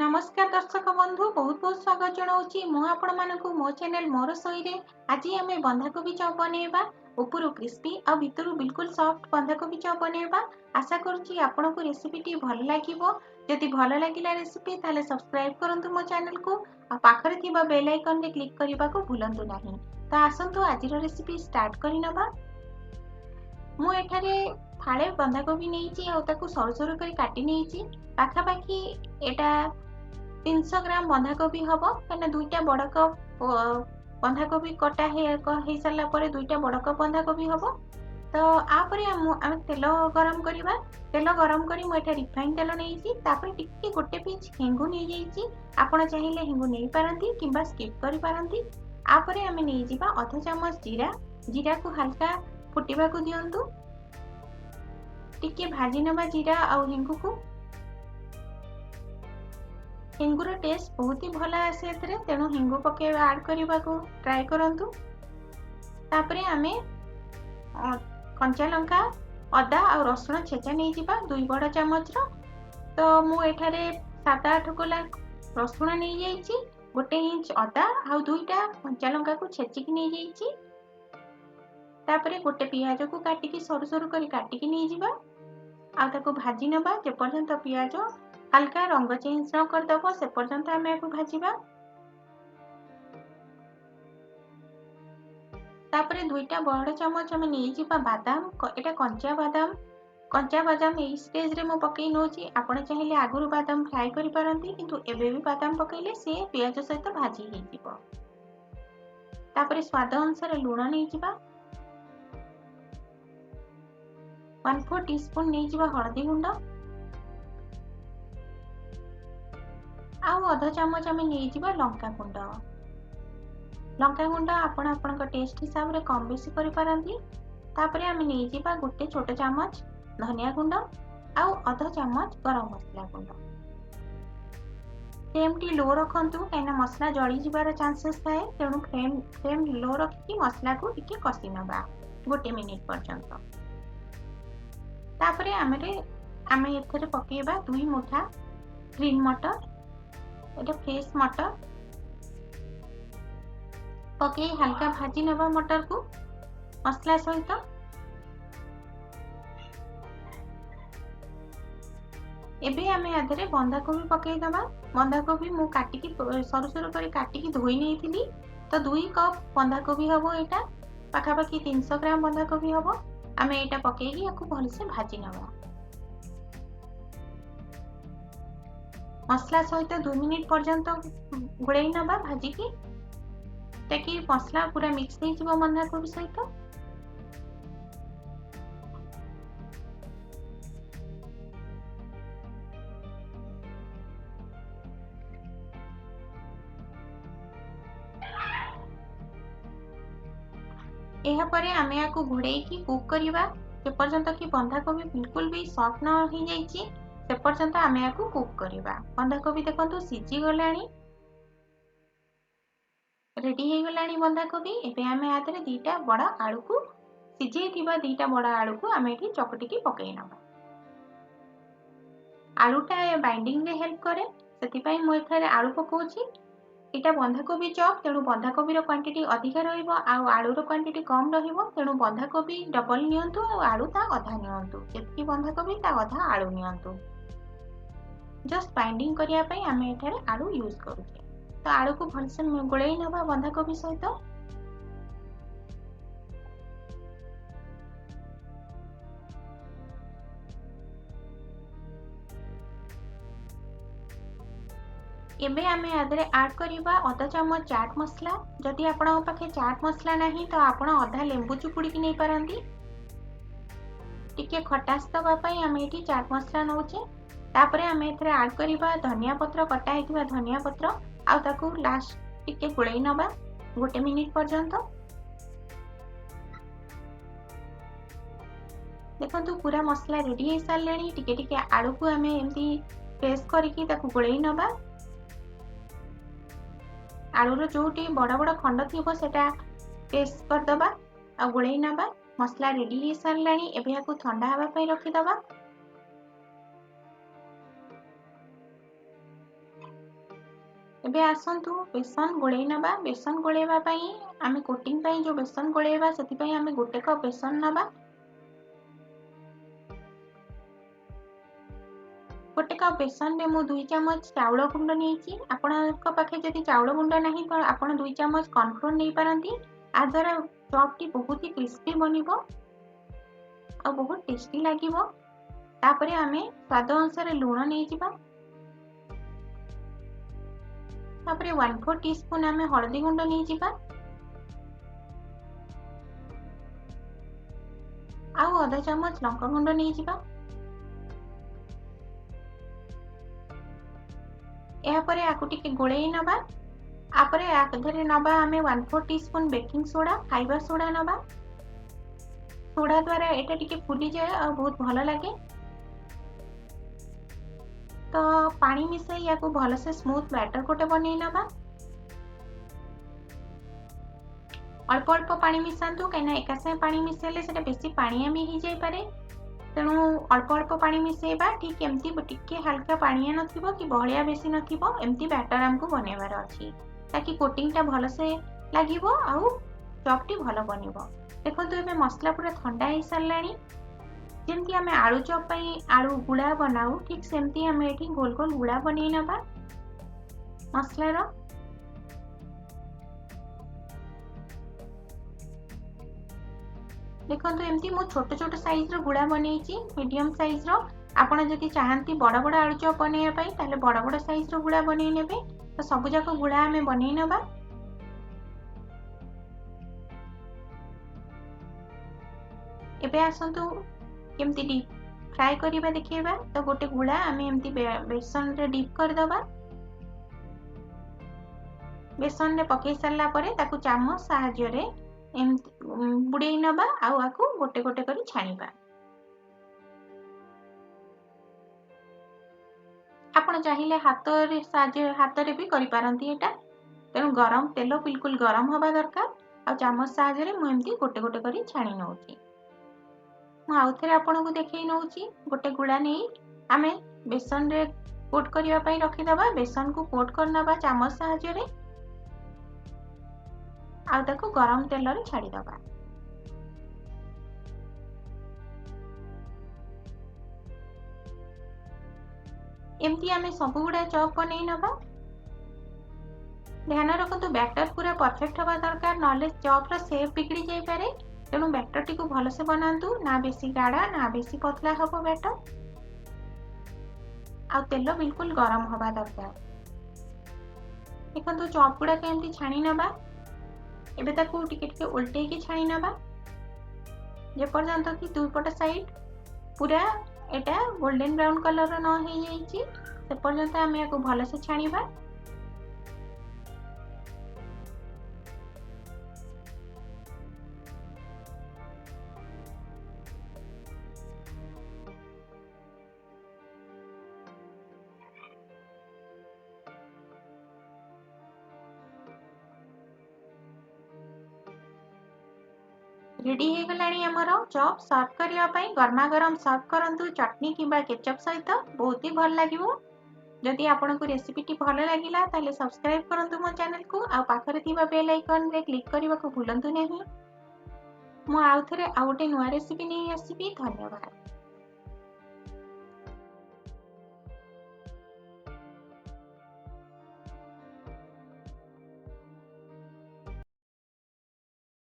नमस्कार दर्शक बंधु बहुत बहुत स्वागत जनाऊँगी मु आपण मानकु मो चैनल मोर सही रे आज आम बंधाकोबी चॉप बनैबा उपरु क्रिस्पी आ भितरु बिल्कुल सॉफ्ट बंधाकोबी चॉप बनैबा आशा करूची आपन को रेसिपी टी भल लागिवो जदि भल लागिला रेसिपी ताले सब्सक्राइब करंतु मो चैनल को आ पाखरे थिबा बेल आइकन रे क्लिक करिबा को भूलंतु नाही। तो आसंतु आजिर रेसिपी स्टार्ट करिनबा। मु एठारे फाळे बंधाकोबी नेइची आ ताकू सरू सरू करी काटी नेइची पाखापाखी एटा 300 ग्राम बंधाकोबी हम क्या दुईटा बड़ कप बंधाकोबी कटा हो सारा पर दुईटा बड़ कप बंधाकोबी हम। तो आपर आम तेल गरम करवा तेल गरम करी मुझे रिफाइन तेल नहीं टिके गोटे पिंच हेंगु नहीं जाइए आपण चाहिए हेंगु नहीं पारती कि स्किप करी पारती। आपर आम नहीं अध चामच जीरा जीरा को हल्का फुटवा को दिंतु टिके भाजी नवा जीरा आ हेंगु को हेंगुर टेस्ट बहुत ही भल आसे तेणु हेंगु पके ऐड करने को ट्राए करंतु। तापरे आमे कंचा लंका अदा और रसुण छेचा नहीं जिबा 2 बड़ चामच रो। तो मु एठारे 7-8 कोला रसुण नहीं जाइछि गोटे इंच अदा और 2टा कंचा लंका को छेचिक नहीं जाइछि। तापरे गोटे पियाज को काटिकी सरू सरू करी काटिकी नहीं जिबा आ ताको भाजी नबा जे पर्यंत पियाज हल्का रंग चेंज न करदब से पर्यंत आम या भाजवा। तापरे 2टा बड़ चामच आम नहीं बादाम एटा कंचा बादाम यही स्टेज रे मु पकई नौची आपण चाहिए आगुरु बादाम फ्राए करि पारंती किंतु एबे भी बादाम पकईले से पियाज सहित भाजी हे जिवो। तापरे स्वाद अनुसार लूण नहीं जिबा 1/4 टीस्पून नहीं जिबा हळदी गुंड आउ अध चामच आम नहीं लंका गुंड आपण आपन टेस्ट हिसाब रे कम बेसी करि पारंती। तापरे आम नहीं गोटे छोट चामच धनिया गुंड आउ अध चामच गरम मसला गुंड। फ्लेम टी लो रखंतु कहीं मसला जली जिबार चांसेस थाए तेणु फ्लेम लो रखी मसला को टिके कसी नबा गोटे मिनिट पर्यंत। तापरे आम एथरे पकेबा 2 मुठा ग्रीन मटर एटा फ्रेश मटर पके हल्का भाजी नबा मटर को मसला सहित। एबे आमे आधरे बंधाकोबी पकई दबा। बंधाकोबी मु काटिकी सरू सरू कर काटिकी धोई नहीं तो 2 कप बंधाकोबी हम एटा पाखापाखि 300 ग्राम बंधाकोबी हम आम एटा पकईकी याकू भलसे भाजी नबा मसला सहित 2 मिनिट पर्यंत घोड़े नबा भाजिकी ताकि मसला पूरा मिक्स हो जिवो बंधाकोबी सहित। एहा परे आमे याकू घोड़े की कुक करवा जे पर्यंत कि बंधाकोबी बिल्कुल भी सॉफ्ट न हो जाइछि से पर्यंत आमे याकू कुक करवा। बंधाकोबी देखंतु सिझी गलानी रेडी हो गलानी बंधाकोबी। एबे आमे आधरे 2टा बड़ आलू को सिझे थिबा 2टा बड़ आलू को आमे एठी चकटिकी पकई नबा। आलूटा बाइंडिंग रे हेल्प करे सेति पई मु एथरे आलू पकोछि। एटा बंधाकोबी चॉप तेणु बंधाकोबी रो क्वांटिटी अधिका रहिबो आ आलू रो क्वांटिटी कम रहिबो तेणु बंधाकोबी डबल नियंतु आ आलू ता अधा नियंतु जेतकी बंधाकोबी ता अधा आलू नियंतु। जस्ट बाइंडिंग करिया पई आमे एठारे आलू यूज करूछे। तो आलू को भलसे गोळेई नबा बंधाकोबी सहित। एबे आमे आदरे ऐड करिबा अधा चामच चाट मसला। जदि आपन पाखे चाट मसला नहीं तो आपण अधा लेंबू चुपुड़ी की नहीं पारंती टिके खटास दबा पई आमे एठी चाट मसला नउचे। तापरे आमे एथरे ऐड करिबा धनिया पत्र कटा हेतिबा धनिया पत्र आ ताकू लास्ट टिके गोळेई नबा गोटे मिनिट पर्यंत। देखंतु पूरा मसला रेडी हो सारलेनी टिके टिके आलू को आमे एमती प्रेस करिकी ताकू गोळेई नबा। आलूर जोटी बड़ बड़ खंड थी सेटा पेस्ट करदबा आ गोळेई नबा। मसला रेडी हो सारलानी एबे याकू ठंडा हवा पई रखिदबा। एबे आसंतु बेसन गोळेई नबा। बेसन गोळेवा पई आमे कोटिंग पई जो बेसन गोळेवा सेति पई आमे गोटे कप बेसन नबा। गोटे कप बेसन रे मु 2 चमच चाउଳ गुंड नेइची। आपनक पाखे जदि चाउळ गुंड नाही तो आपण 2 चमच कॉर्नफ्लोर नै पारंती। आ द्वारा चॉप टी बहुत ही क्रिस्पी बनिबो और बहुत टेस्टी लागिबो। तापरे आमे स्वाद अनुसार लूण नै जिबा। तापरे 1/4 टीस्पून आमे हळदी गुंड नै जिबा। आउ आधा चमच लंका गुंड नै जिबा। एहा परे आकु टिके गोळेई नबा। आपरे आधरे नबा आमे 1/4 टीस्पून बेकिंग सोडा खाइबा सोडा नबा। सोडा द्वारा एटा टिके फुली जाए और बहुत भलो लागे। तो पानी मिसई याकू भलो से स्मूथ बैटर कोटे बनै नबा। अल्प अल्प पानी मिसांतु कहिना एका साथे पानी मिसेले सेटा बेसी पानिया भी ही जाई पारे। तेणु अल्प अल्प पानी मिसेबा। ठीक एमती टिके हल्का पानिया नथिबो कि बहलिया बेसी नथिबो एमती बैटर हमकु बनेबार अछि ताकि कोटिंग टा भलो से लागिबो आउ चॉप टी भलो बनिबो। देखंतु एबे मसला पूरा ठंडा हे सारलानी। जेमती आमे आलू चॉप पई आलू गुड़ा बनाऊ ठीक सेमती आमे एठी गोल गोल गुड़ा बनै नबा मसला रो। देखंतु एमती मु छोट छोट साइज रो गुड़ा बनैची मीडियम साइज रो। आपण जदि चाहंती बड़ बड़ आलू चॉप बनैया पई ताले बड़ बड़ साइज रो गुड़ा बनै नेबे। तो सब जाक गुड़ा आमे बनै नबा। एबे आसंतु केमती डीप फ्राई करिबा देखिबा। तो गोटे गुड़ा आमे एमती बेसन रे डीप कर दबा। बेसन रे पकई सारला परे ताकू चामच सहाय्य रे एमती बुड़ेई नबा आउ आकू गोटे गोटे करी छानिबा। आपण चाहिले हाथ रे भी करि पारंती एटा। तेणु गरम तेल बिल्कुल गरम हवा दरकार। आ चामच सहाय्य रे मु एमती गोटे गोटे करी छानी नउची। मु आउ थेरे आपण को देखै नउची। गोटे गुड़ा नै आमे बेसन रे कोट करिया पई रखि दबा। बेसन को कोट कर नबा चामच सहाय्य रे आ ताकू गरम तेल रे छाडी दबा। एमती आमे सब गुड़ा चॉप बनै नबा। ध्यान रखंतु बैटर पूरा परफेक्ट हवा दरकार नले चॉप रो शेप बिगड़ी जाई पारे। तेणु बैटर टी को भलो से बनांतु ना बेसी गाढ़ा ना बेसी पतला हबो बैटर। आ तेल बिल्कुल गरम हवा दरकार। देखंतु चॉप गुड़ा के एमती छाणी नबा। एबे ताकू टिके टिके उल्टे के छाणी नबा जे पर्यंत कि दुई पट साइड पूरा एटा गोल्डन ब्राउन कलर न हे जाईची से पर्यंत आमे याकू भलो से छाणीबा। रेडी हे गलानी हमरो चॉप सर्व करिया पई गरमा गरम सर्व करंतु चटनी किबा केचप सहित बहुत ही भल लागिवो। जदि आपनको रेसिपी टी भल लागिला ताले सब्सक्राइब करंतु मो चैनल को आ पाखरे थिबा बेल आइकन रे क्लिक करिवा को भूलंतु नहीं। मु आउ थरे आउ गोटे नुवा रेसिपी नै आसीबी। धन्यवाद।